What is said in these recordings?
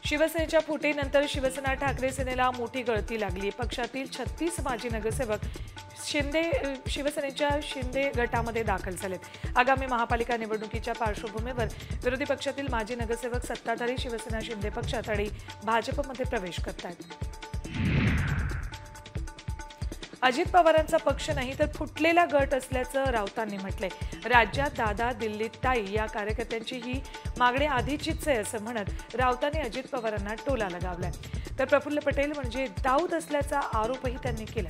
शिवसेनेच्या फुटीनंतर शिवसेना ठाकरे सेनेला मोठी गळती लागली। पक्षातील 36 माजी नगरसेवक शिवसेनेच्या शिंदे गटामध्ये दाखल झालेत। आगामी महापालिका निवडणुकीच्या पार्श्वभूमीवर विरोधी पक्षातील माजी नगरसेवक सत्ताधारी शिवसेना शिंदे पक्षात आणि भाजपमध्ये प्रवेश करतात। अजित पवारांचा पक्ष नाही तर फुटलेला गट असल्याचं राऊतांनी म्हटलंय। राज्यात दादा दिल्लीत ताई या कार्यकर्त्यांची ही मागणी आधीचीच आहे असं म्हणत राऊतांनी अजित पवारांना टोला लगावलाय। तर प्रफुल्ल पटेल म्हणजे दाऊद असल्याचा आरोपही त्यांनी केला।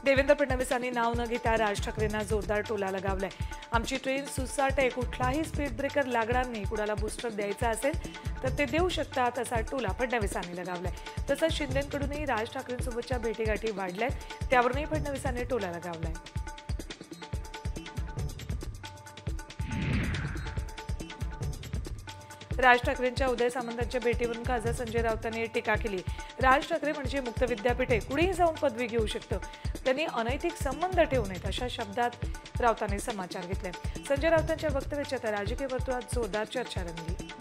देवेंद्र फडणवीसांनी नाव न घेता राज ठाकरेंना जोरदार टोला लगावलाय। आमची ट्रेन सुसाट आहे, कुठलाही स्पीड ब्रेकर लागणार नाही, कुणाला बूस्टर द्यायचा असेल तर ते देऊ शकतात असा टोला फडणवीसांनी लगावलाय। तसंच शिंदेंकडूनही राज ठाकरेंसोबतच्या भेटीगाठी वाढल्यात, त्यावरूनही फडणवीसांनी टोला लगावलाय। राज ठाकरेंच्या उदय सामंतांच्या भेटीवरून खासदार संजय राऊतांनी टीका केली। राज ठाकरे म्हणजे मुक्त विद्यापीठ आहे, कुणीही जाऊन पदवी घेऊ शकतं, त्यांनी अनैतिक संबंध ठेवू नयेत अशा शब्दात राऊतांनी समाचार घेतले। संजय राऊतांच्या वक्तव्याच्या तर राजकीय वर्तुळात जोरदार चर्चा रंगली।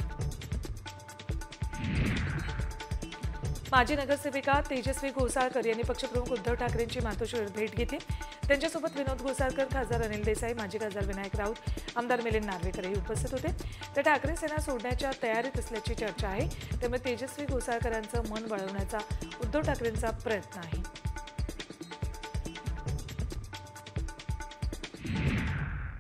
माजी नगरसेविका तेजस्वी घोसाळकर यांनी पक्षप्रमुख उद्धव ठाकरेंची मातोश्रीवर भेट घेतली। त्यांच्यासोबत विनोद घोसाळकर, खासदार अनिल देसाई, माजी खासदार विनायक राऊत, आमदार मिलिंद नार्वेकरही उपस्थित होते। तर ठाकरे सेना सोडण्याच्या तयारीत असल्याची चर्चा आहे, त्यामुळे तेजस्वी घोसाळकरांचं मन वळवण्याचा उद्धव ठाकरेंचा प्रयत्न आहे।